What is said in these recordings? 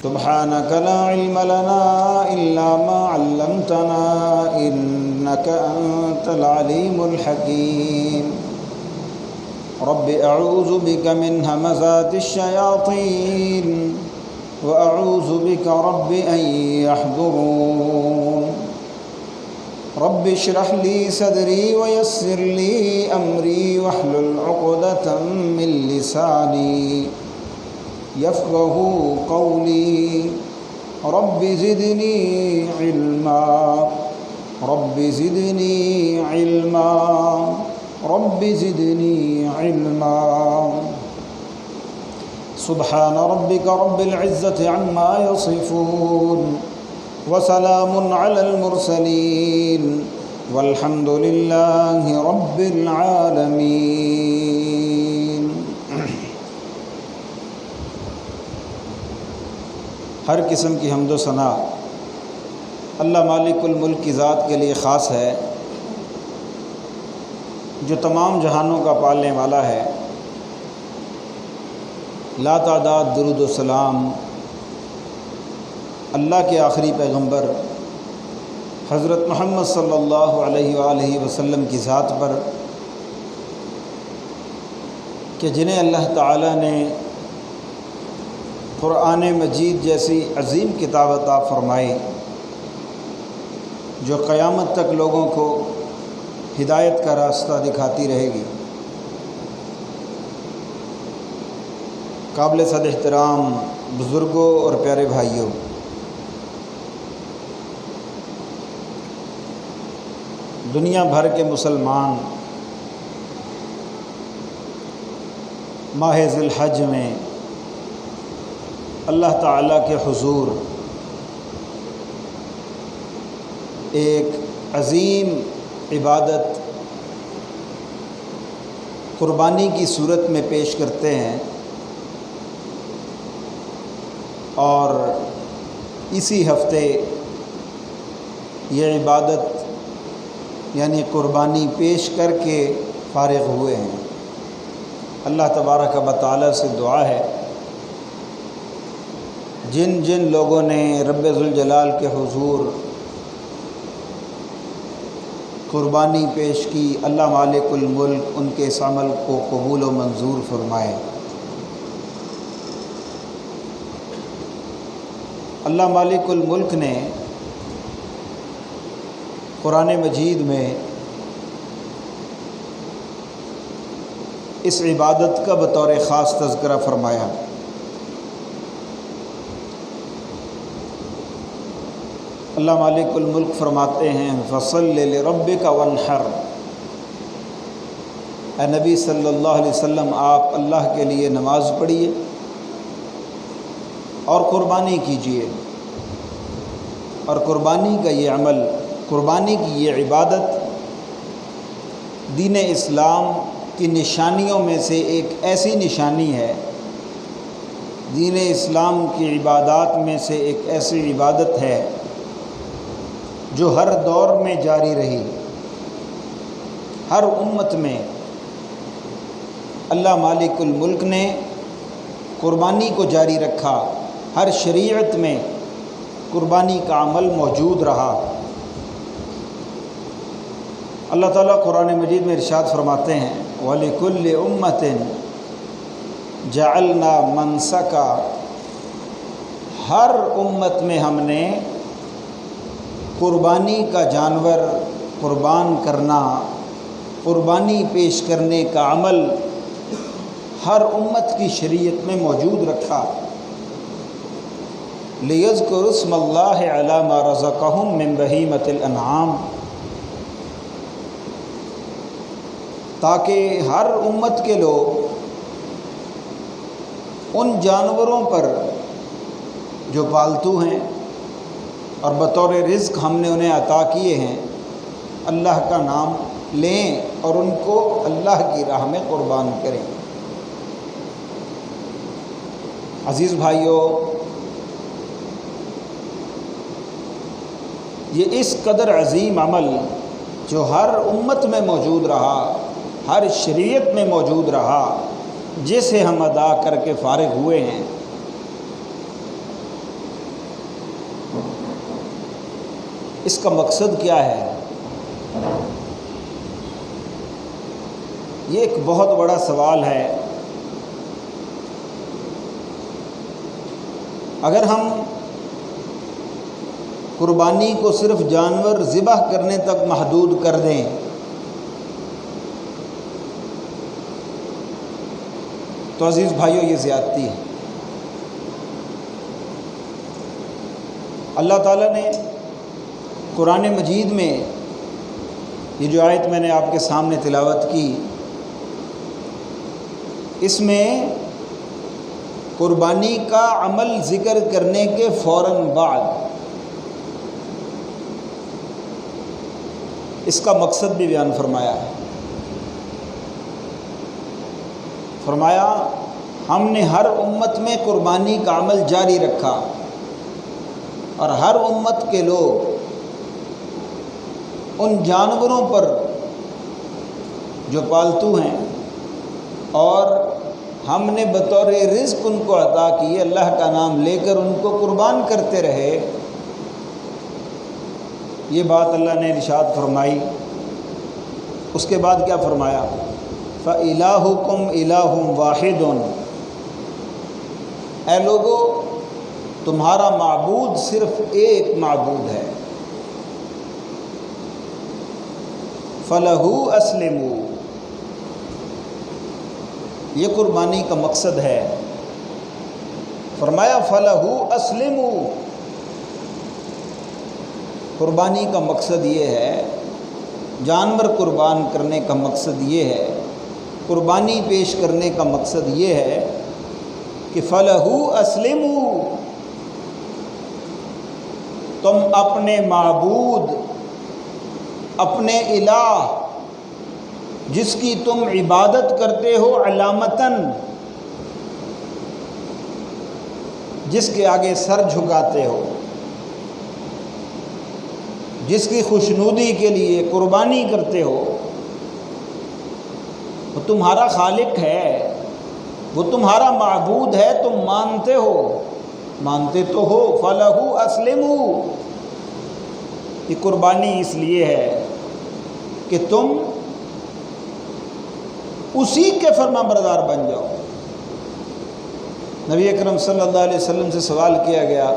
سبحانك لا علم لنا إلا ما علمتنا إنك أنت العليم الحكيم رب أعوذ بك من همزات الشياطين وأعوذ بك رب أن يحضرون رب اشرح لي صدري ويسر لي أمري واحلل عقدة من لساني يفقهوا قولي رب زدني علما رب زدني علما رب زدني علما سبحان ربك رب العزة عما يصفون وسلام على المرسلين والحمد لله رب العالمين۔ ہر قسم کی حمد و ثنا اللہ مالک الملک کی ذات کے لیے خاص ہے، جو تمام جہانوں کا پالنے والا ہے۔ لا تعداد درود و سلام اللہ کے آخری پیغمبر حضرت محمد صلی اللہ علیہ وآلہ وسلم کی ذات پر، کہ جنہیں اللہ تعالیٰ نے قرآن مجید جیسی عظیم کتاب عطا فرمائی، جو قیامت تک لوگوں کو ہدایت کا راستہ دکھاتی رہے گی۔ قابل صد احترام بزرگوں اور پیارے بھائیوں، دنیا بھر کے مسلمان ماہ ذی الحج میں اللہ تعالیٰ کے حضور ایک عظیم عبادت قربانی کی صورت میں پیش کرتے ہیں، اور اسی ہفتے یہ عبادت یعنی قربانی پیش کر کے فارغ ہوئے ہیں۔ اللہ تبارک و تعالیٰ سے دعا ہے، جن جن لوگوں نے رب ذوالجلال کے حضور قربانی پیش کی، اللہ مالک الملک ان کے اس عمل کو قبول و منظور فرمائے۔ اللہ مالک الملک نے قرآن مجید میں اس عبادت کا بطور خاص تذکرہ فرمایا۔ اللہ مالک الملک فرماتے ہیں فَصَلِّ لِرَبِّكَ وَانْحَرْ، اے نبی صلی اللہ علیہ وسلم آپ اللہ کے لیے نماز پڑھیے اور قربانی کیجیے۔ اور قربانی کا یہ عمل، قربانی کی یہ عبادت دین اسلام کی نشانیوں میں سے ایک ایسی نشانی ہے، دین اسلام کی عبادات میں سے ایک ایسی عبادت ہے جو ہر دور میں جاری رہی، ہر امت میں اللہ مالک الملک نے قربانی کو جاری رکھا، ہر شریعت میں قربانی کا عمل موجود رہا۔ اللہ تعالیٰ قرآن مجید میں ارشاد فرماتے ہیں وَلِكُلِّ أُمَّةٍ جَعَلْنَا مَنْسَكًا، ہر امت میں ہم نے قربانی کا جانور قربان کرنا، قربانی پیش کرنے کا عمل ہر امت کی شریعت میں موجود رکھا۔ لِيَذْكُرُوا اسْمَ اللَّهِ عَلَى مَا رَزَقَهُم مِّن بَهِيمَةِ الْأَنْعَامِ، تاکہ ہر امت کے لوگ ان جانوروں پر جو پالتو ہیں اور بطور رزق ہم نے انہیں عطا کیے ہیں، اللہ کا نام لیں اور ان کو اللہ کی راہ میں قربان کریں۔ عزیز بھائیو، یہ اس قدر عظیم عمل جو ہر امت میں موجود رہا، ہر شریعت میں موجود رہا، جسے ہم ادا کر کے فارغ ہوئے ہیں، اس کا مقصد کیا ہے؟ یہ ایک بہت بڑا سوال ہے۔ اگر ہم قربانی کو صرف جانور ذبح کرنے تک محدود کر دیں تو عزیز بھائیوں یہ زیادتی ہے۔ اللہ تعالیٰ نے قرآن مجید میں یہ جو آیت میں نے آپ کے سامنے تلاوت کی، اس میں قربانی کا عمل ذکر کرنے کے فوراً بعد اس کا مقصد بھی بیان فرمایا ہے۔ فرمایا ہم نے ہر امت میں قربانی کا عمل جاری رکھا، اور ہر امت کے لوگ ان جانوروں پر جو پالتو ہیں اور ہم نے بطور رزق ان کو عطا کیے، اللہ کا نام لے کر ان کو قربان کرتے رہے۔ یہ بات اللہ نے ارشاد فرمائی۔ اس کے بعد کیا فرمایا؟ فَإِلَٰهُكُمْ إِلَٰهٌ وَاحِدٌ، اے لوگو تمہارا معبود صرف ایک معبود ہے۔ فَلَهُ أَسْلِمُوا، یہ قربانی کا مقصد ہے۔ فرمایا فَلَهُ أَسْلِمُوا، قربانی کا مقصد یہ ہے، جانور قربان کرنے کا مقصد یہ ہے، قربانی پیش کرنے کا مقصد یہ ہے کہ فَلَهُ أَسْلِمُوا، تم اپنے معبود، اپنے الہ جس کی تم عبادت کرتے ہو علامتاً، جس کے آگے سر جھکاتے ہو، جس کی خوشنودی کے لیے قربانی کرتے ہو، وہ تمہارا خالق ہے، وہ تمہارا معبود ہے، تم مانتے ہو، مانتے تو ہو۔ فَلَهُ أَسْلِمُوا، یہ قربانی اس لیے ہے کہ تم اسی کے فرما بردار بن جاؤ۔ نبی اکرم صلی اللہ علیہ وسلم سے سوال کیا گیا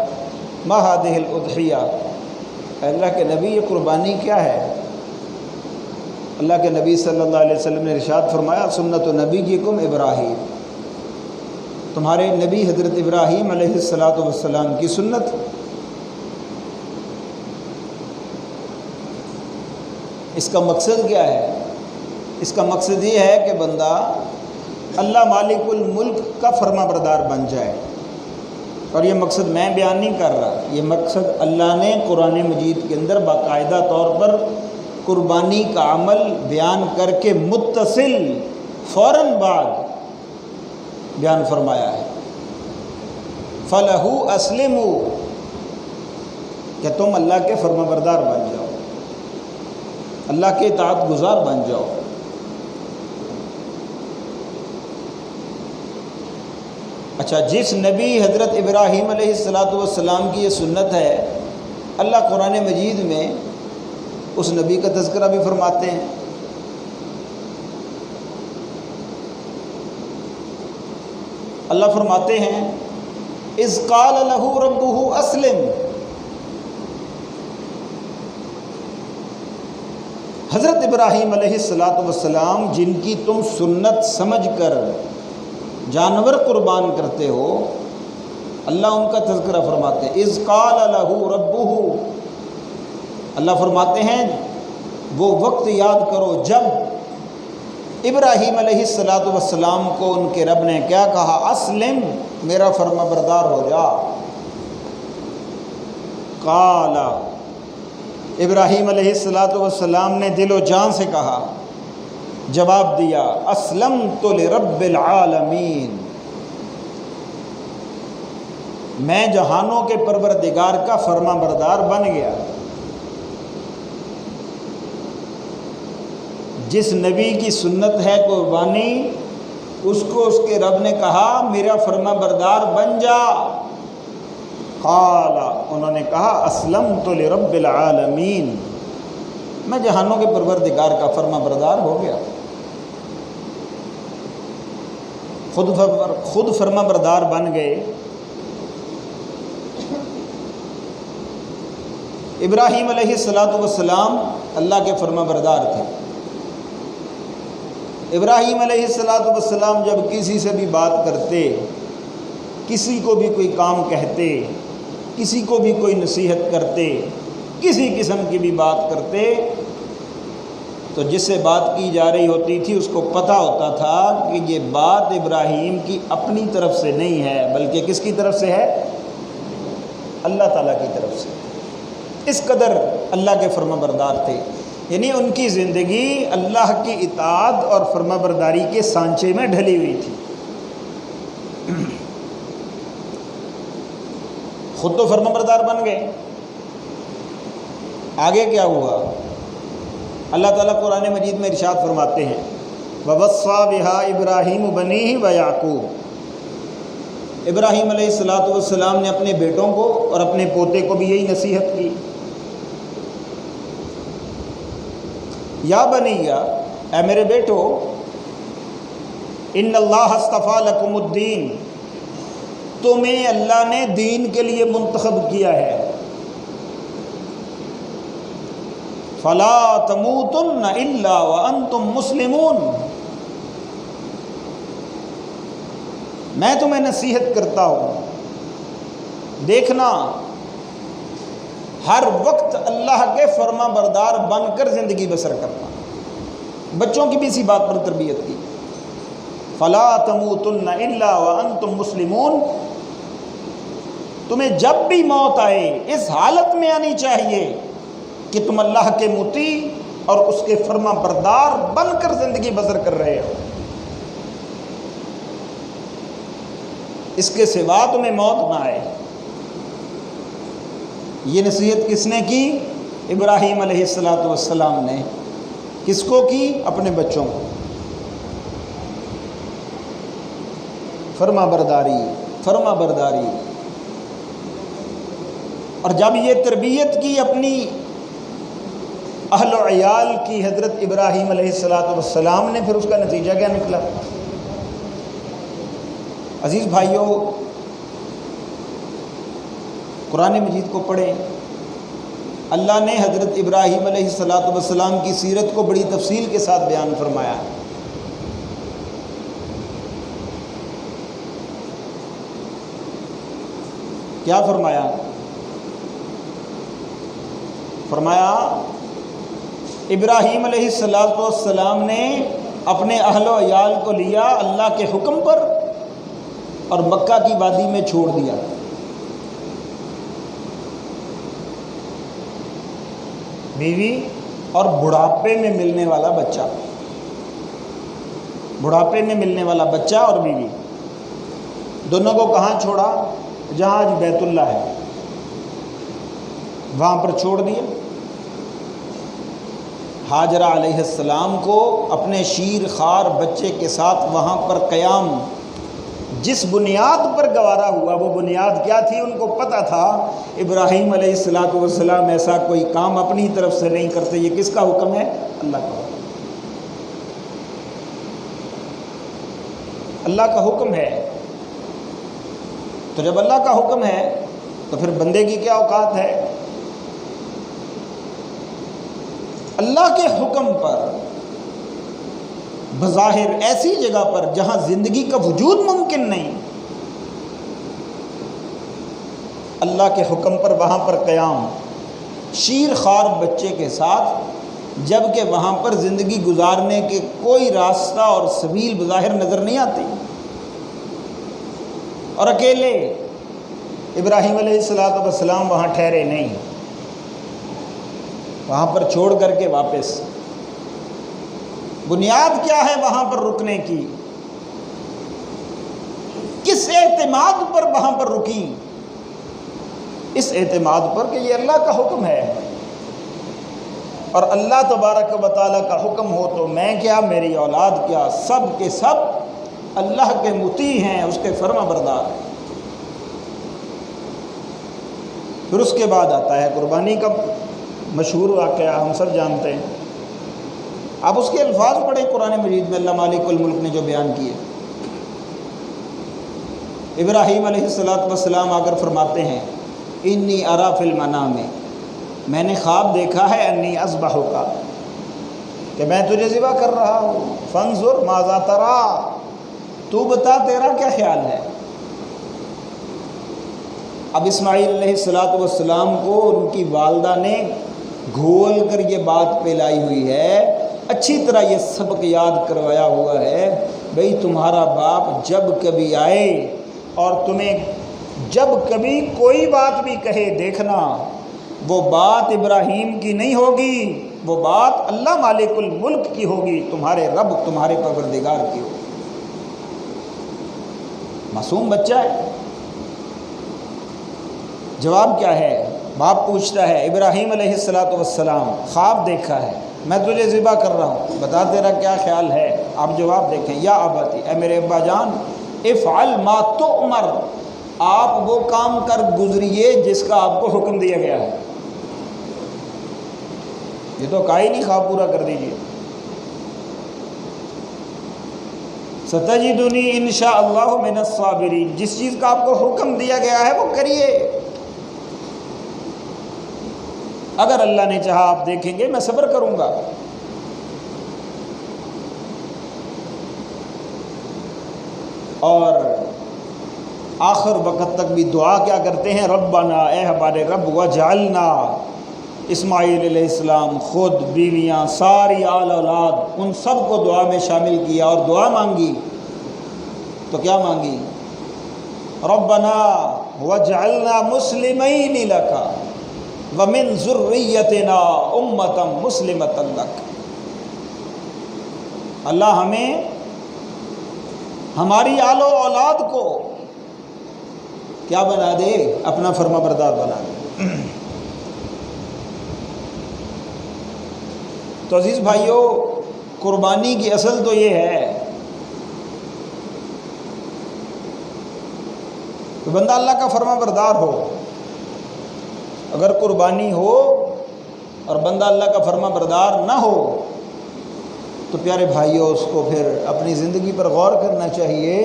ما هذه الأضحیہ، اللہ کے نبی یہ قربانی کیا ہے؟ اللہ کے نبی صلی اللہ علیہ وسلم نے ارشاد فرمایا سنت نبیکم ابراہیم، تمہارے نبی حضرت ابراہیم علیہ السلام کی سنت۔ اس کا مقصد کیا ہے؟ اس کا مقصد یہ ہے کہ بندہ اللہ مالک الملک کا فرما بردار بن جائے، اور یہ مقصد میں بیان نہیں کر رہا، یہ مقصد اللہ نے قرآن مجید کے اندر باقاعدہ طور پر قربانی کا عمل بیان کر کے متصل فوراً بعد بیان فرمایا ہے۔ فَلَهُ أَسْلِمُوا، کہ تم اللہ کے فرما بردار بن جاؤ، اللہ کے اطاعت گزار بن جاؤ۔ اچھا، جس نبی حضرت ابراہیم علیہ السلام کی یہ سنت ہے، اللہ قرآن مجید میں اس نبی کا تذکرہ بھی فرماتے ہیں۔ اللہ فرماتے ہیں اذ قال له ربه اسلم، حضرت ابراہیم علیہ السلام جن کی تم سنت سمجھ کر جانور قربان کرتے ہو، اللہ ان کا تذکرہ فرماتے ہیں اذ قال له ربه، اللہ فرماتے ہیں وہ وقت یاد کرو جب ابراہیم علیہ السلام کو ان کے رب نے کیا کہا؟ اسلم، میرا فرما بردار ہو جا۔ قال، ابراہیم علیہ السلام نے دل و جان سے کہا، جواب دیا اسلمت لرب العالمین، میں جہانوں کے پروردگار کا فرما بردار بن گیا۔ جس نبی کی سنت ہے قربانی، اس کو اس کے رب نے کہا میرا فرما بردار بن جا۔ قال، انہوں نے کہا اسلمت لرب العالمین، میں جہانوں کے پروردگار کا فرما بردار ہو گیا، خود فرما بردار بن گئے۔ ابراہیم علیہ السلام اللہ کے فرما بردار تھے۔ ابراہیم علیہ السلام جب کسی سے بھی بات کرتے، کسی کو بھی کوئی کام کہتے، کسی کو بھی کوئی نصیحت کرتے، کسی قسم کی بھی بات کرتے، تو جس سے بات کی جا رہی ہوتی تھی اس کو پتہ ہوتا تھا کہ یہ بات ابراہیم کی اپنی طرف سے نہیں ہے، بلکہ کس کی طرف سے ہے؟ اللہ تعالیٰ کی طرف سے۔ اس قدر اللہ کے فرما بردار تھے، یعنی ان کی زندگی اللہ کی اطاعت اور فرما برداری کے سانچے میں ڈھلی ہوئی تھی۔ خود تو فرما بردار بن گئے، آگے کیا ہوا؟ اللہ تعالیٰ قرآن مجید میں ارشاد فرماتے ہیں وَوَصَّىٰ بِهَا إِبْرَاهِيمُ بَنِيهِ وَيَعْقُوبُ، ابراہیم علیہ السلام نے اپنے بیٹوں کو اور اپنے پوتے کو بھی یہی نصیحت کی، یا بنیا، اے میرے بیٹو، ان اللہ اصطفیٰ لکم الدین، تمہیں اللہ نے دین کے لیے منتخب کیا ہے، فلا تموتن الا وانتم مسلمون، میں تمہیں نصیحت کرتا ہوں، دیکھنا ہر وقت اللہ کے فرما بردار بن کر زندگی بسر کرنا۔ بچوں کی بھی اسی بات پر تربیت کی، فلا تموتن الا وانتم مسلمون، تمہیں جب بھی موت آئے اس حالت میں آنی چاہیے کہ تم اللہ کے مطیع اور اس کے فرما بردار بن کر زندگی بسر کر رہے ہو، اس کے سوا تمہیں موت نہ آئے۔ یہ نصیحت کس نے کی؟ ابراہیم علیہ السلام نے۔ کس کو کی؟ اپنے بچوں کو۔ فرما برداری، فرما برداری۔ اور جب یہ تربیت کی اپنی اہل و عیال کی حضرت ابراہیم علیہ السلام نے، پھر اس کا نتیجہ کیا نکلا؟ عزیز بھائیوں، قرآن مجید کو پڑھیں، اللہ نے حضرت ابراہیم علیہ السلام کی سیرت کو بڑی تفصیل کے ساتھ بیان فرمایا ہے۔ کیا فرمایا؟ فرمایا ابراہیم علیہ السلام نے اپنے اہل و عیال کو لیا اللہ کے حکم پر اور مکہ کی وادی میں چھوڑ دیا۔ بیوی اور بڑھاپے میں ملنے والا بچہ، بڑھاپے میں ملنے والا بچہ اور بیوی دونوں کو کہاں چھوڑا؟ جہاں آج بیت اللہ ہے وہاں پر چھوڑ دیا۔ ہاجرہ علیہ السلام کو اپنے شیر خوار بچے کے ساتھ وہاں پر قیام جس بنیاد پر گوارا ہوا، وہ بنیاد کیا تھی؟ ان کو پتہ تھا ابراہیم علیہ السلام ایسا کوئی کام اپنی طرف سے نہیں کرتے، یہ کس کا حکم ہے؟ اللہ کا حکم۔ اللہ کا حکم ہے، تو جب اللہ کا حکم ہے تو پھر بندے کی کیا اوقات ہے؟ اللہ کے حکم پر بظاہر ایسی جگہ پر جہاں زندگی کا وجود ممکن نہیں، اللہ کے حکم پر وہاں پر قیام شیر خوار بچے کے ساتھ، جبکہ وہاں پر زندگی گزارنے کے کوئی راستہ اور سبیل بظاہر نظر نہیں آتی، اور اکیلے ابراہیم علیہ السلام وہاں ٹھہرے نہیں، وہاں پر چھوڑ کر کے واپس۔ بنیاد کیا ہے وہاں پر رکنے کی؟ کس اعتماد پر وہاں پر رکی؟ اس اعتماد پر کہ یہ اللہ کا حکم ہے، اور اللہ تبارک و تعالیٰ کا حکم ہو تو میں کیا، میری اولاد کیا، سب کے سب اللہ کے مطیع ہیں، اس کے فرما بردار ہیں۔ پھر اس کے بعد آتا ہے قربانی کا مشہور واقعہ، ہم سب جانتے ہیں۔ آپ اس کے الفاظ پڑھیں قرآن مجید میں، اللہ مالک الملک نے جو بیان کیے۔ ابراہیم علیہ السلام آ کر فرماتے ہیں انی ارا فی المنام، میں نے خواب دیکھا ہے انی اذبحک، کہ میں تجھے ذبح کر رہا ہوں، فانظر ماذا تری، تو بتا تیرا کیا خیال ہے۔ اب اسماعیل علیہ السلام کو ان کی والدہ نے گھول کر یہ بات پلائی ہوئی ہے، اچھی طرح یہ سبق یاد کروایا ہوا ہے، بھئی تمہارا باپ جب کبھی آئے اور تمہیں جب کبھی کوئی بات بھی کہے، دیکھنا وہ بات ابراہیم کی نہیں ہوگی، وہ بات اللہ مالک الملک کی ہوگی، تمہارے رب تمہارے پروردگار کی ہوگی۔ معصوم بچہ ہے، جواب کیا ہے؟ باپ پوچھتا ہے ابراہیم علیہ السلام خواب دیکھا ہے، میں تجھے ذبح کر رہا ہوں، بتا تیرا کیا خیال ہے۔ آپ جواب دیکھیں، یا اباتی، اے میرے ابا جان، افعل ما تؤمر، آپ وہ کام کر گزریے جس کا آپ کو حکم دیا گیا ہے۔ یہ تو کہا ہی نہیں خواب پورا کر دیجیے۔ ستجدنی انشاءاللہ من الصابرین، جس چیز کا آپ کو حکم دیا گیا ہے وہ کریے، اگر اللہ نے چاہا آپ دیکھیں گے میں صبر کروں گا۔ اور آخر وقت تک بھی دعا کیا کرتے ہیں؟ ربنا، اے ہمارے رب، وجعلنا، اسماعیل علیہ السلام، خود، بیویاں، ساری آل اولاد، ان سب کو دعا میں شامل کیا اور دعا مانگی تو کیا مانگی؟ ربنا وجعلنا مسلمین لک ومن ذریتنا امۃ مسلمۃ لک، اللہ ہمیں، ہماری آل و اولاد کو کیا بنا دے؟ اپنا فرما بردار بنا دے۔ تو عزیز بھائیوں، قربانی کی اصل تو یہ ہے کہ بندہ اللہ کا فرما بردار ہو۔ اگر قربانی ہو اور بندہ اللہ کا فرما بردار نہ ہو تو پیارے بھائیوں، اس کو پھر اپنی زندگی پر غور کرنا چاہیے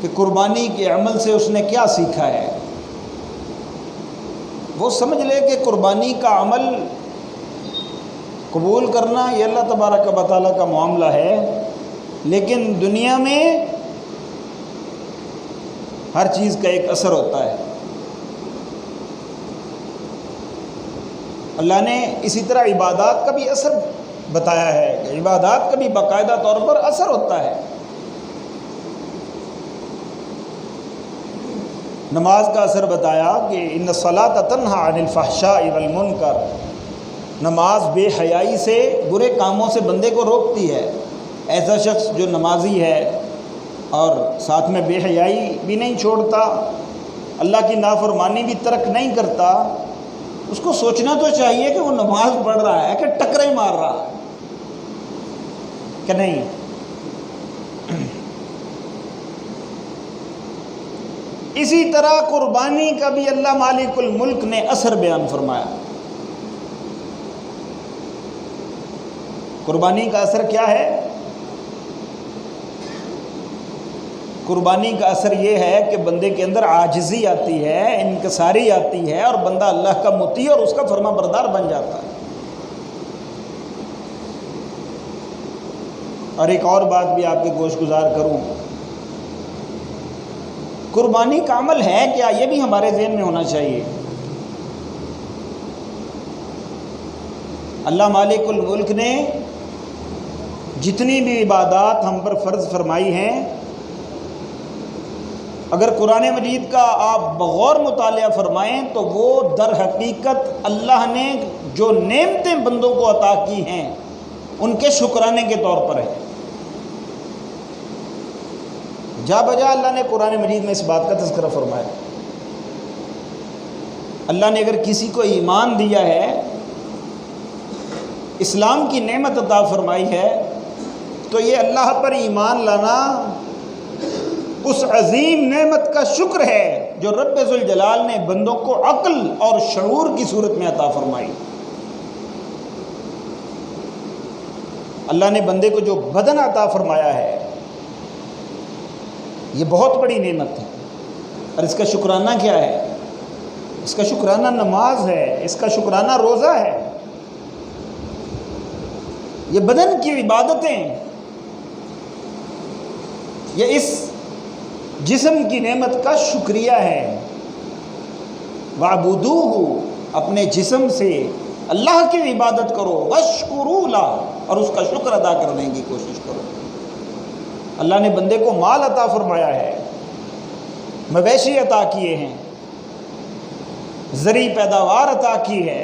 کہ قربانی کے عمل سے اس نے کیا سیکھا ہے۔ وہ سمجھ لے کہ قربانی کا عمل قبول کرنا یہ اللہ تبارک و تعالیٰ کا معاملہ ہے، لیکن دنیا میں ہر چیز کا ایک اثر ہوتا ہے۔ اللہ نے اسی طرح عبادات کا بھی اثر بتایا ہے کہ عبادات کا بھی باقاعدہ طور پر اثر ہوتا ہے۔ نماز کا اثر بتایا کہ ان الصلاۃ تنہی عن الفحشاء والمنکر، نماز بے حیائی سے، برے کاموں سے بندے کو روکتی ہے۔ ایسا شخص جو نمازی ہے اور ساتھ میں بے حیائی بھی نہیں چھوڑتا، اللہ کی نافرمانی بھی ترک نہیں کرتا، اس کو سوچنا تو چاہیے کہ وہ نماز پڑھ رہا ہے کہ ٹکریں مار رہا ہے کہ نہیں۔ اسی طرح قربانی کا بھی اللہ مالک الملک نے اثر بیان فرمایا۔ قربانی کا اثر کیا ہے؟ قربانی کا اثر یہ ہے کہ بندے کے اندر عاجزی آتی ہے، انکساری آتی ہے، اور بندہ اللہ کا مطیع اور اس کا فرما بردار بن جاتا ہے۔ اور ایک اور بات بھی آپ کے گوش گزار کروں، قربانی کا عمل ہے کیا، یہ بھی ہمارے ذہن میں ہونا چاہیے۔ اللہ مالک الملک نے جتنی بھی عبادات ہم پر فرض فرمائی ہیں، اگر قرآن مجید کا آپ بغور مطالعہ فرمائیں تو وہ در حقیقت اللہ نے جو نعمتیں بندوں کو عطا کی ہیں ان کے شکرانے کے طور پر ہے۔ جا بجا اللہ نے قرآن مجید میں اس بات کا تذکرہ فرمایا۔ اللہ نے اگر کسی کو ایمان دیا ہے، اسلام کی نعمت عطا فرمائی ہے، تو یہ اللہ پر ایمان لانا اس عظیم نعمت کا شکر ہے جو رب ذوالجلال نے بندوں کو عقل اور شعور کی صورت میں عطا فرمائی۔ اللہ نے بندے کو جو بدن عطا فرمایا ہے یہ بہت بڑی نعمت ہے، اور اس کا شکرانہ کیا ہے؟ اس کا شکرانہ نماز ہے، اس کا شکرانہ روزہ ہے، یہ بدن کی عبادتیں، یہ اس جسم کی نعمت کا شکریہ ہے۔ وَاعْبُدُوهُ، اپنے جسم سے اللہ کی عبادت کرو، وَاشْكُرُوا لَهُ، اور اس کا شکر ادا کرنے کی کوشش کرو۔ اللہ نے بندے کو مال عطا فرمایا ہے، مویشی عطا کیے ہیں، زرعی پیداوار عطا کی ہے،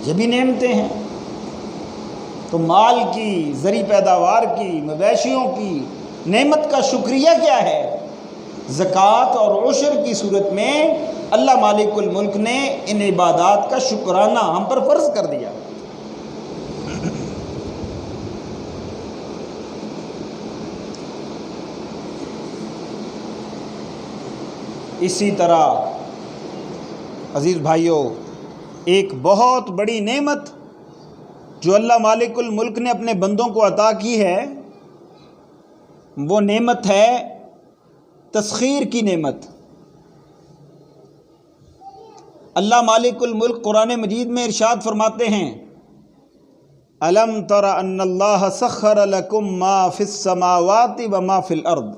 یہ بھی نعمتیں ہیں۔ تو مال کی، زرعی پیداوار کی، مویشیوں کی نعمت کا شکریہ کیا ہے؟ زکوٰۃ اور عشر کی صورت میں اللہ مالک الملک نے ان عبادات کا شکرانہ ہم پر فرض کر دیا۔ اسی طرح عزیز بھائیوں، ایک بہت بڑی نعمت جو اللہ مالک الملک نے اپنے بندوں کو عطا کی ہے، وہ نعمت ہے تسخیر کی نعمت۔ اللہ مالک الملک قرآن مجید میں ارشاد فرماتے ہیں، أَلَمْ تَرَ أَنَّ اللَّهَ سَخَّرَ لَكُم مَّا فِي السَّمَاوَاتِ وَمَا فِي الْأَرْضِ،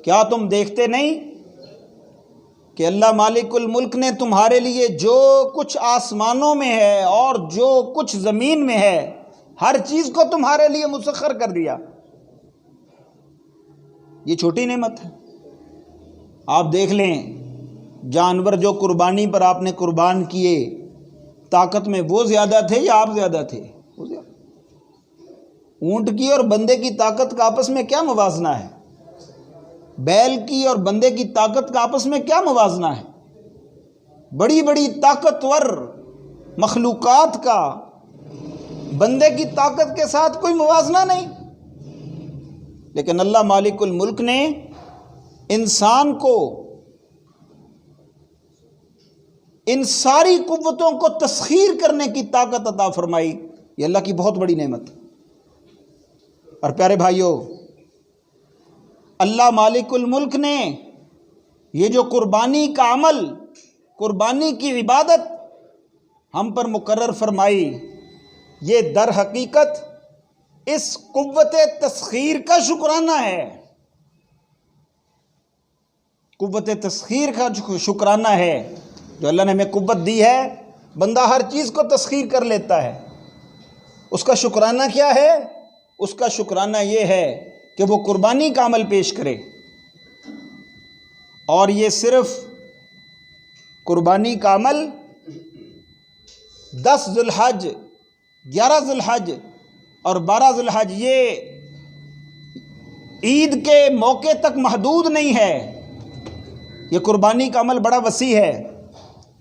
کیا تم دیکھتے نہیں کہ اللہ مالک الملک نے تمہارے لیے جو کچھ آسمانوں میں ہے اور جو کچھ زمین میں ہے ہر چیز کو تمہارے لیے مسخر کر دیا۔ یہ چھوٹی نعمت ہے۔ آپ دیکھ لیں، جانور جو قربانی پر آپ نے قربان کیے، طاقت میں وہ زیادہ تھے یا آپ زیادہ تھے؟ وہ زیادہ۔ اونٹ کی اور بندے کی طاقت کا آپس میں کیا موازنہ ہے؟ بیل کی اور بندے کی طاقت کا آپس میں کیا موازنہ ہے؟ بڑی بڑی طاقتور مخلوقات کا بندے کی طاقت کے ساتھ کوئی موازنہ نہیں، لیکن اللہ مالک الملک نے انسان کو ان ساری قوتوں کو تسخیر کرنے کی طاقت عطا فرمائی۔ یہ اللہ کی بہت بڑی نعمت۔ اور پیارے بھائیوں، اللہ مالک الملک نے یہ جو قربانی کا عمل، قربانی کی عبادت ہم پر مقرر فرمائی، یہ در حقیقت اس قوت تسخیر کا شکرانہ ہے۔ قوت تسخیر کا شکرانہ ہے جو اللہ نے ہمیں قوت دی ہے، بندہ ہر چیز کو تسخیر کر لیتا ہے۔ اس کا شکرانہ کیا ہے؟ اس کا شکرانہ یہ ہے کہ وہ قربانی کا عمل پیش کرے، اور یہ صرف قربانی کا عمل 10 ذی الحج، 11 ذی الحج اور 12 ذی الحج، یہ عید کے موقع تک محدود نہیں ہے۔ یہ قربانی کا عمل بڑا وسیع ہے،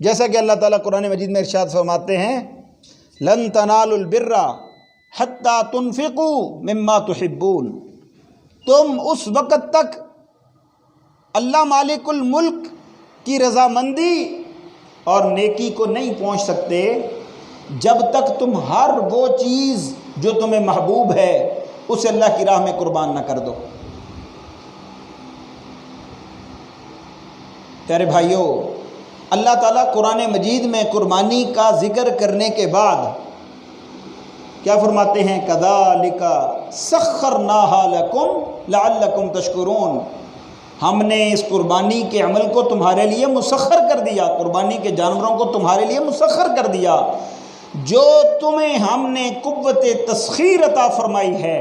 جیسا کہ اللہ تعالیٰ قرآن مجید میں ارشاد فرماتے ہیں، لَن تَنَالُوا الْبِرَّ حَتَّى تُنْفِقُوا مِمَّا تُحِبُّونَ، تم اس وقت تک اللہ مالک الملک کی رضامندی اور نیکی کو نہیں پہنچ سکتے جب تک تم ہر وہ چیز جو تمہیں محبوب ہے اسے اللہ کی راہ میں قربان نہ کر دو۔ پیارے بھائیوں، اللہ تعالیٰ قرآن مجید میں قربانی کا ذکر کرنے کے بعد کیا فرماتے ہیں؟ كَذَلِكَ سَخَّرْنَاهَا لَكُمْ لَعَلَّكُمْ تَشْكُرُونَ، ہم نے اس قربانی کے عمل کو تمہارے لیے مسخر کر دیا، قربانی کے جانوروں کو تمہارے لیے مسخر کر دیا، جو تمہیں ہم نے قوت تسخیر عطا فرمائی ہے،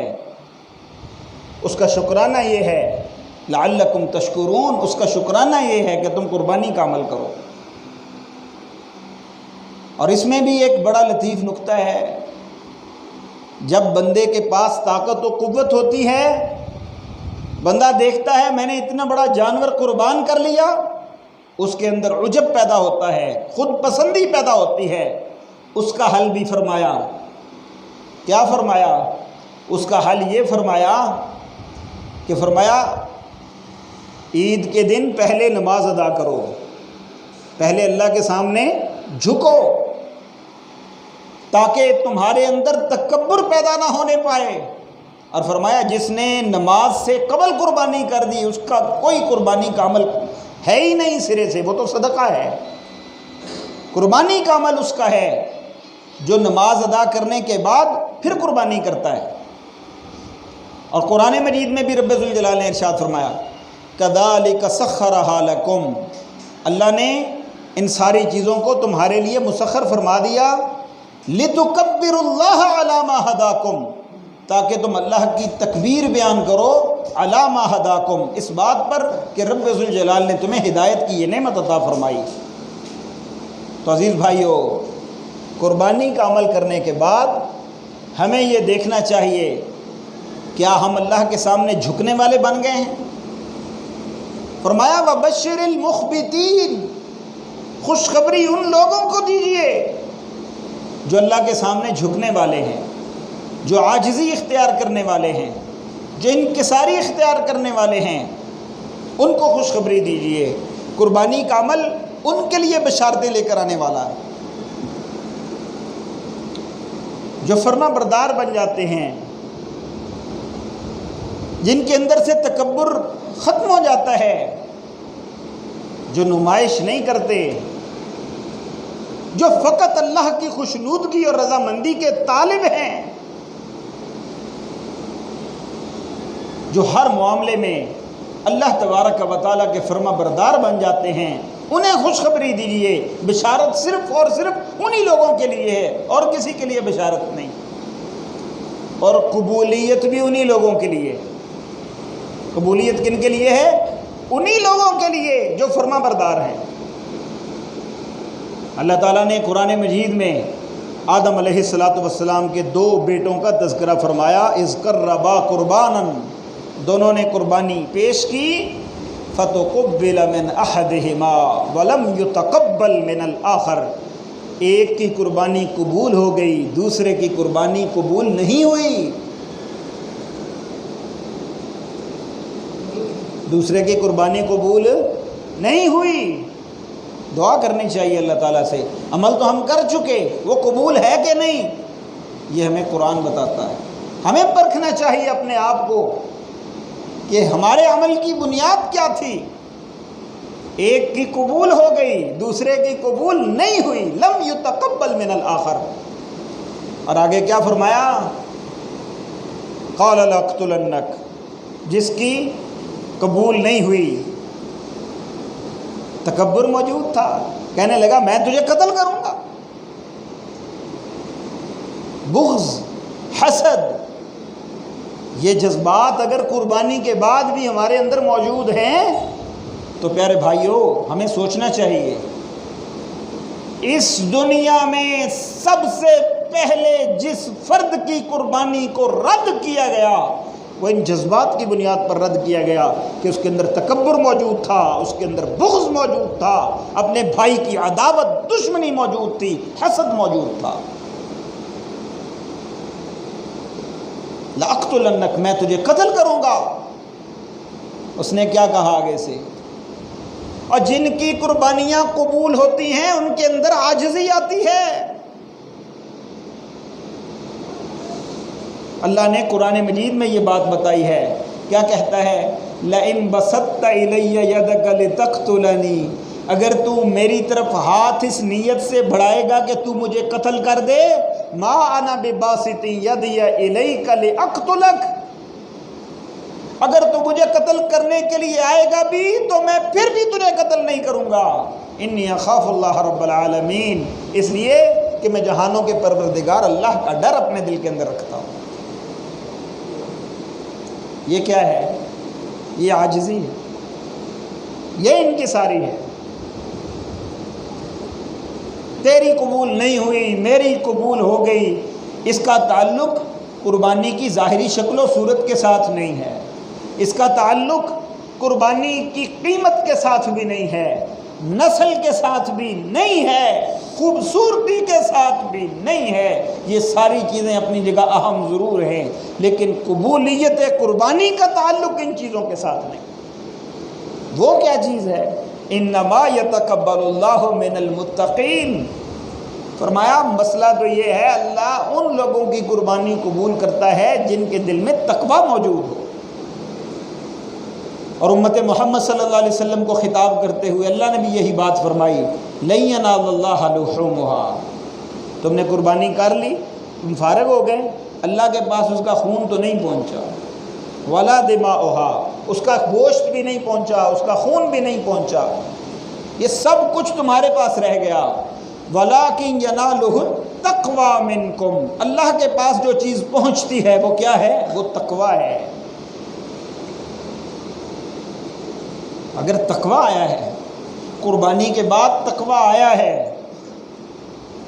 اس کا شکرانہ یہ ہے لعلکم تشکرون، اس کا شکرانہ یہ ہے کہ تم قربانی کا عمل کرو۔ اور اس میں بھی ایک بڑا لطیف نقطہ ہے، جب بندے کے پاس طاقت و قوت ہوتی ہے، بندہ دیکھتا ہے میں نے اتنا بڑا جانور قربان کر لیا، اس کے اندر عجب پیدا ہوتا ہے، خود پسندی پیدا ہوتی ہے۔ اس کا حل بھی فرمایا، کیا فرمایا؟ اس کا حل یہ فرمایا کہ فرمایا عید کے دن پہلے نماز ادا کرو، پہلے اللہ کے سامنے جھکو تاکہ تمہارے اندر تکبر پیدا نہ ہونے پائے۔ اور فرمایا جس نے نماز سے قبل قربانی کر دی اس کا کوئی قربانی کا عمل ہے ہی نہیں سرے سے، وہ تو صدقہ ہے۔ قربانی کا عمل اس کا ہے جو نماز ادا کرنے کے بعد پھر قربانی کرتا ہے۔ اور قرآن مجید میں بھی رب ذوالجلال نے ارشاد فرمایا کذالک سخرھا لکم، اللہ نے ان ساری چیزوں کو تمہارے لیے مسخر فرما دیا، لتکبروا اللہ علی ما ھداکم، تاکہ تم اللہ کی تکبیر بیان کرو، علی ما ھداکم، اس بات پر کہ رب ذوالجلال نے تمہیں ہدایت کی یہ نعمت عطا فرمائی۔ تو عزیز بھائیو، قربانی کا عمل کرنے کے بعد ہمیں یہ دیکھنا چاہیے کیا ہم اللہ کے سامنے جھکنے والے بن گئے ہیں؟ فرمایا وبشر المخبتین، خوشخبری ان لوگوں کو دیجیے جو اللہ کے سامنے جھکنے والے ہیں، جو عاجزی اختیار کرنے والے ہیں، جو انکساری اختیار کرنے والے ہیں، ان کو خوشخبری دیجیے۔ قربانی کا عمل ان کے لیے بشارتیں لے کر آنے والا ہے۔ جو فرما بردار بن جاتے ہیں، جن کے اندر سے تکبر ختم ہو جاتا ہے، جو نمائش نہیں کرتے، جو فقط اللہ کی خوشنودگی اور رضامندی کے طالب ہیں، جو ہر معاملے میں اللہ تبارک و تعالیٰ کے فرما بردار بن جاتے ہیں، انہیں خوشخبری دیجیے۔ بشارت صرف اور صرف انہی لوگوں کے لیے ہے اور کسی کے لیے بشارت نہیں، اور قبولیت بھی انہی لوگوں کے لیے۔ قبولیت کن کے لیے ہے؟ انہی لوگوں کے لیے جو فرما بردار ہیں۔ اللہ تعالیٰ نے قرآن مجید میں آدم علیہ السلام کے دو بیٹوں کا تذکرہ فرمایا، اذ قربا قربانا، دونوں نے قربانی پیش کی، فتقبل من احدہما ولم یتقبل من الآخر، ایک کی قربانی قبول ہو گئی، دوسرے کی قربانی قبول نہیں ہوئی۔ دوسرے کی قربانی قبول نہیں ہوئی۔ دعا کرنی چاہیے اللہ تعالیٰ سے، عمل تو ہم کر چکے، وہ قبول ہے کہ نہیں یہ ہمیں قرآن بتاتا ہے۔ ہمیں پرکھنا چاہیے اپنے آپ کو کہ ہمارے عمل کی بنیاد کیا تھی۔ ایک کی قبول ہو گئی، دوسرے کی قبول نہیں ہوئی، لم یتقبل من الآخر۔ اور آگے کیا فرمایا؟ قال لأقتلنک، جس کی قبول نہیں ہوئی، تکبر موجود تھا، کہنے لگا میں تجھے قتل کروں گا۔ بغض، حسد، یہ جذبات اگر قربانی کے بعد بھی ہمارے اندر موجود ہیں تو پیارے بھائیوں ہمیں سوچنا چاہیے، اس دنیا میں سب سے پہلے جس فرد کی قربانی کو رد کیا گیا وہ ان جذبات کی بنیاد پر رد کیا گیا کہ اس کے اندر تکبر موجود تھا، اس کے اندر بغض موجود تھا، اپنے بھائی کی عداوت، دشمنی موجود تھی، حسد موجود تھا۔ لأقتلنک، میں تجھے قتل کروں گا۔ اس نے کیا کہا آگے سے؟ اور جن کی قربانیاں قبول ہوتی ہیں ان کے اندر عاجزی آتی ہے۔ اللہ نے قرآن مجید میں یہ بات بتائی ہے، کیا کہتا ہے؟ لئن بسطت الی یدک لتقتلنی، اگر تو میری طرف ہاتھ اس نیت سے بڑھائے گا کہ تو مجھے قتل کر دے، ما انا بباسط یدی الیک لاقتلک، اگر تو مجھے قتل کرنے کے لیے آئے گا بھی تو میں پھر بھی تجھے قتل نہیں کروں گا۔ انی اخاف اللہ رب العالمین، اس لیے کہ میں جہانوں کے پروردگار اللہ کا ڈر اپنے دل کے اندر رکھتا ہوں۔ یہ کیا ہے؟ یہ عاجزی ہے، یہ انکساری ہے۔ تیری قبول نہیں ہوئی، میری قبول ہو گئی، اس کا تعلق قربانی کی ظاہری شکل و صورت کے ساتھ نہیں ہے، اس کا تعلق قربانی کی قیمت کے ساتھ بھی نہیں ہے، نسل کے ساتھ بھی نہیں ہے، خوبصورتی کے ساتھ بھی نہیں ہے۔ یہ ساری چیزیں اپنی جگہ اہم ضرور ہیں، لیکن قبولیت قربانی کا تعلق ان چیزوں کے ساتھ نہیں۔ وہ کیا چیز ہے؟ انما یتقبل اللہ من المتقین، فرمایا مسئلہ تو یہ ہے اللہ ان لوگوں کی قربانی قبول کرتا ہے جن کے دل میں تقوی موجود ہو۔ اور امت محمد صلی اللہ علیہ وسلم کو خطاب کرتے ہوئے اللہ نے بھی یہی بات فرمائی، لن ینال اللہ لحومها، تم نے قربانی کر لی، تم فارغ ہو گئے، اللہ کے پاس اس کا خون تو نہیں پہنچا، ولا دماؤها، اس کا گوشت بھی نہیں پہنچا، اس کا خون بھی نہیں پہنچا، یہ سب کچھ تمہارے پاس رہ گیا، ولیکن ینالہ التقوی منکم، اللہ کے پاس جو چیز پہنچتی ہے وہ کیا ہے؟ وہ تقوی ہے۔ اگر تقوی آیا ہے، قربانی کے بعد تقوی آیا ہے،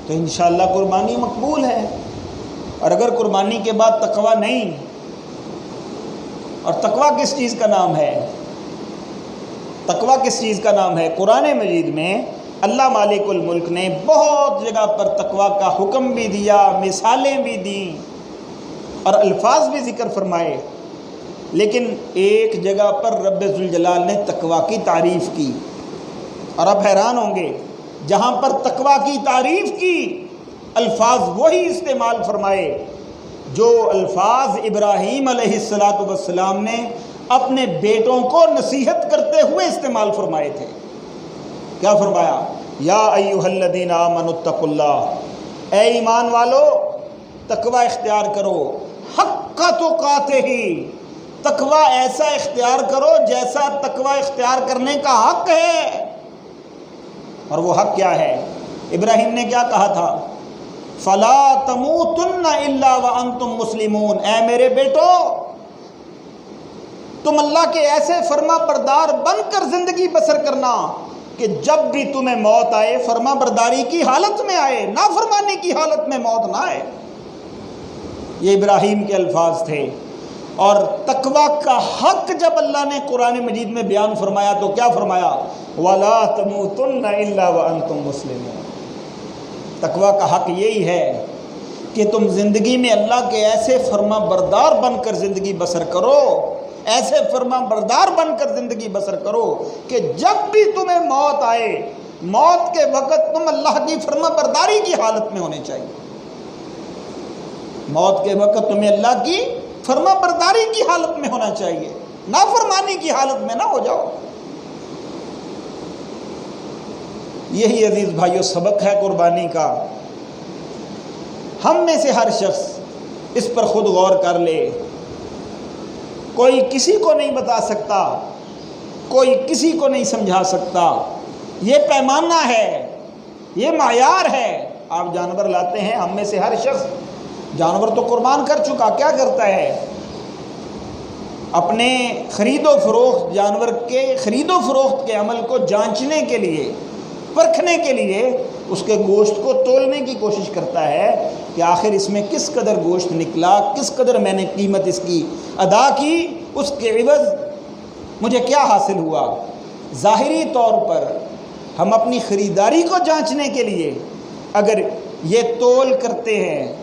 تو انشاءاللہ قربانی مقبول ہے۔ اور اگر قربانی کے بعد تقوی نہیں، اور تقوی کس چیز کا نام ہے؟ تقوی کس چیز کا نام ہے؟ قرآن مجید میں اللہ مالک الملک نے بہت جگہ پر تقوی کا حکم بھی دیا، مثالیں بھی دیں اور الفاظ بھی ذکر فرمائے، لیکن ایک جگہ پر رب ذوالجلال نے تقوی کی تعریف کی، اور اب حیران ہوں گے جہاں پر تقوی کی تعریف کی الفاظ وہی استعمال فرمائے جو الفاظ ابراہیم علیہ السلام نے اپنے بیٹوں کو نصیحت کرتے ہوئے استعمال فرمائے تھے۔ کیا فرمایا؟ یا ایھا الذین آمنوا اتقوا اللہ، اے ایمان والو تقوی اختیار کرو، حق تقاتہ، تقوی ایسا اختیار کرو جیسا تقوی اختیار کرنے کا حق ہے۔ اور وہ حق کیا ہے؟ ابراہیم نے کیا کہا تھا؟ فلا تموتن الا وانتم مسلمون، اے میرے بیٹو تم اللہ کے ایسے فرما بردار بن کر زندگی بسر کرنا کہ جب بھی تمہیں موت آئے فرما برداری کی حالت میں آئے، نافرمانی کی حالت میں موت نہ آئے۔ یہ ابراہیم کے الفاظ تھے۔ اور تقوی کا حق جب اللہ نے قرآن مجید میں بیان فرمایا تو کیا فرمایا؟ وَلَا تَمُوتُنَّ إِلَّا وَأَنْتُمْ مُسْلِمُونَ، تقوی کا حق یہی ہے کہ تم زندگی میں اللہ کے ایسے فرما بردار بن کر زندگی بسر کرو، ایسے فرما بردار بن کر زندگی بسر کرو کہ جب بھی تمہیں موت آئے، موت کے وقت تم اللہ کی فرما برداری کی حالت میں ہونے چاہیے۔ موت کے وقت تمہیں اللہ کی فرما برداری کی حالت میں ہونا چاہیے، نافرمانی کی حالت میں نہ ہو جاؤ۔ یہی عزیز بھائیو سبق ہے قربانی کا۔ ہم میں سے ہر شخص اس پر خود غور کر لے۔ کوئی کسی کو نہیں بتا سکتا، کوئی کسی کو نہیں سمجھا سکتا۔ یہ پیمانہ ہے، یہ معیار ہے۔ آپ جانور لاتے ہیں، ہم میں سے ہر شخص جانور تو قربان کر چکا، کیا کرتا ہے؟ اپنے خرید و فروخت، جانور کے خرید و فروخت کے عمل کو جانچنے کے لیے، پرکھنے کے لیے اس کے گوشت کو تولنے کی کوشش کرتا ہے کہ آخر اس میں کس قدر گوشت نکلا، کس قدر میں نے قیمت اس کی ادا کی، اس کے عوض مجھے کیا حاصل ہوا۔ ظاہری طور پر ہم اپنی خریداری کو جانچنے کے لیے اگر یہ تول کرتے ہیں،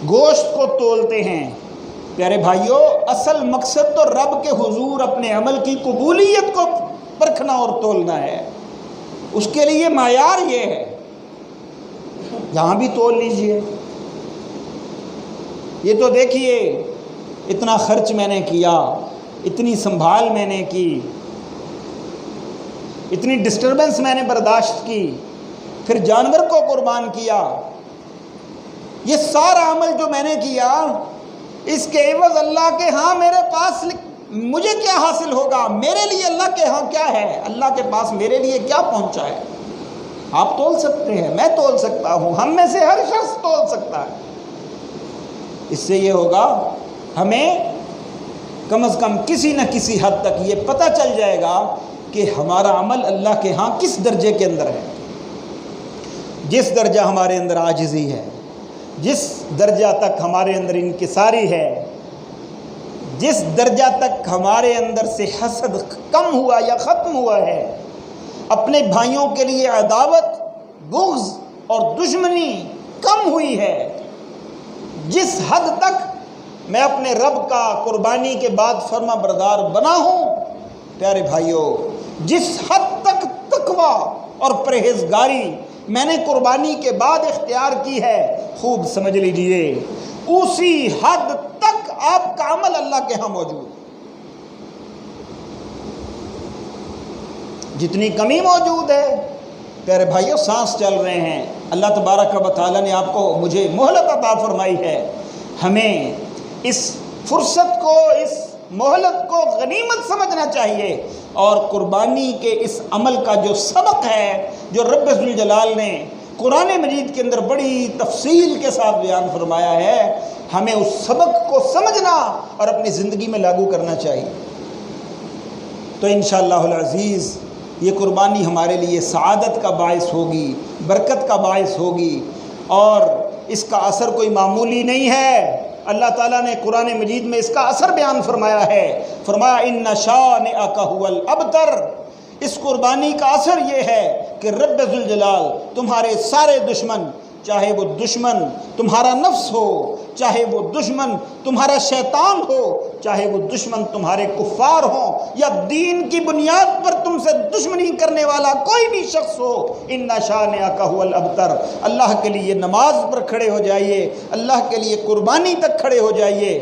گوشت کو تولتے ہیں، پیارے بھائیوں اصل مقصد تو رب کے حضور اپنے عمل کی قبولیت کو پرکھنا اور تولنا ہے۔ اس کے لیے معیار یہ ہے، یہاں بھی تول لیجئے، یہ تو دیکھیے اتنا خرچ میں نے کیا، اتنی سنبھال میں نے کی، اتنی ڈسٹربنس میں نے برداشت کی، پھر جانور کو قربان کیا، یہ سارا عمل جو میں نے کیا اس کے عوض اللہ کے ہاں میرے پاس مجھے کیا حاصل ہوگا، میرے لیے اللہ کے ہاں کیا ہے، اللہ کے پاس میرے لیے کیا پہنچا ہے۔ آپ تول سکتے ہیں، میں تول سکتا ہوں، ہم میں سے ہر شخص تول سکتا ہے۔ اس سے یہ ہوگا ہمیں کم از کم کسی نہ کسی حد تک یہ پتہ چل جائے گا کہ ہمارا عمل اللہ کے ہاں کس درجے کے اندر ہے۔ جس درجہ ہمارے اندر عاجزی ہے، جس درجہ تک ہمارے اندر انکساری ہے، جس درجہ تک ہمارے اندر سے حسد کم ہوا یا ختم ہوا ہے، اپنے بھائیوں کے لیے عداوت، بغض اور دشمنی کم ہوئی ہے۔ جس حد تک میں اپنے رب کا قربانی کے بعد فرما بردار بنا ہوں، پیارے بھائیوں، جس حد تک تقوی اور پرہیزگاری میں نے قربانی کے بعد اختیار کی ہے، خوب سمجھ لیجئے اسی حد تک آپ کا عمل اللہ کے ہاں موجود ہے۔ جتنی کمی موجود ہے، پیارے بھائیوں، سانس چل رہے ہیں، اللہ تبارک و تعالیٰ نے آپ کو مجھے مہلت عطا فرمائی ہے، ہمیں اس فرصت کو، اس مہلت کو غنیمت سمجھنا چاہیے، اور قربانی کے اس عمل کا جو سبق ہے، جو رب ذوالجلال نے قرآن مجید کے اندر بڑی تفصیل کے ساتھ بیان فرمایا ہے، ہمیں اس سبق کو سمجھنا اور اپنی زندگی میں لاگو کرنا چاہیے۔ تو انشاءاللہ العزیز یہ قربانی ہمارے لیے سعادت کا باعث ہوگی، برکت کا باعث ہوگی، اور اس کا اثر کوئی معمولی نہیں ہے۔ اللہ تعالیٰ نے قرآن مجید میں اس کا اثر بیان فرمایا ہے، فرمایا ان شانئک ھو الابتر۔ اس قربانی کا اثر یہ ہے کہ رب ذوالجلال تمہارے سارے دشمن، چاہے وہ دشمن تمہارا نفس ہو، چاہے وہ دشمن تمہارا شیطان ہو، چاہے وہ دشمن تمہارے کفار ہوں، یا دین کی بنیاد پر تم سے دشمنی کرنے والا کوئی بھی شخص ہو، ان شانئک ھو الابتر۔ اللہ کے لیے نماز پر کھڑے ہو جائیے، اللہ کے لیے قربانی تک کھڑے ہو جائیے،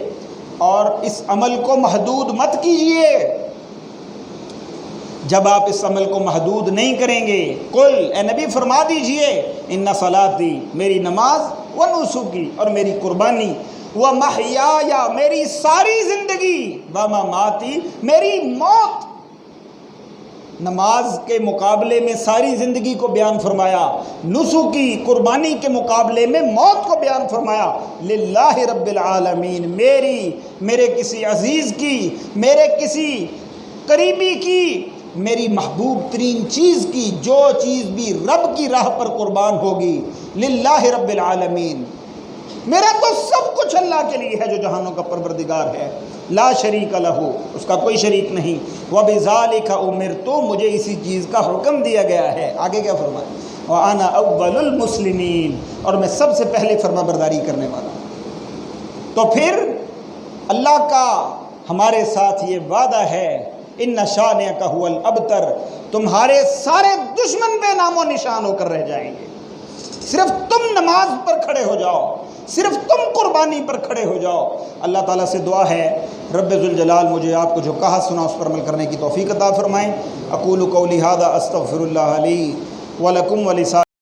اور اس عمل کو محدود مت کیجیے۔ جب آپ اس عمل کو محدود نہیں کریں گے، قل، اے نبی فرما دیجئے، ان صلاتی، میری نماز، و نسکی، اور میری قربانی، و محیایا، میری ساری زندگی، و مماتی، میری موت۔ نماز کے مقابلے میں ساری زندگی کو بیان فرمایا، نسکی، قربانی کے مقابلے میں موت کو بیان فرمایا، للہ رب العالمین، میرے کسی عزیز کی، میرے کسی قریبی کی، میری محبوب ترین چیز کی، جو چیز بھی رب کی راہ پر قربان ہوگی، للہ رب العالمین، میرا تو سب کچھ اللہ کے لیے ہے جو جہانوں کا پروردگار ہے، لا شریک لہ، اس کا کوئی شریک نہیں، وبذالک امرت، مجھے اسی چیز کا حکم دیا گیا ہے۔ آگے کیا فرمایا؟ وانا اول المسلمین، اور میں سب سے پہلے فرما برداری کرنے والا ہوں۔ تو پھر اللہ کا ہمارے ساتھ یہ وعدہ ہے، ان شانئک ھو الابتر، تمہارے سارے دشمن بے نام و نشان ہو کر رہ جائیں گے، صرف تم نماز پر کھڑے ہو جاؤ، صرف تم قربانی پر کھڑے ہو جاؤ۔ اللہ تعالیٰ سے دعا ہے رب ذوالجلال مجھے آپ کو جو کہا سنا اس پر عمل کرنے کی توفیق عطا فرمائیں۔ اقول قولی ھذا استغفر اللہ لی ولکم ولسائر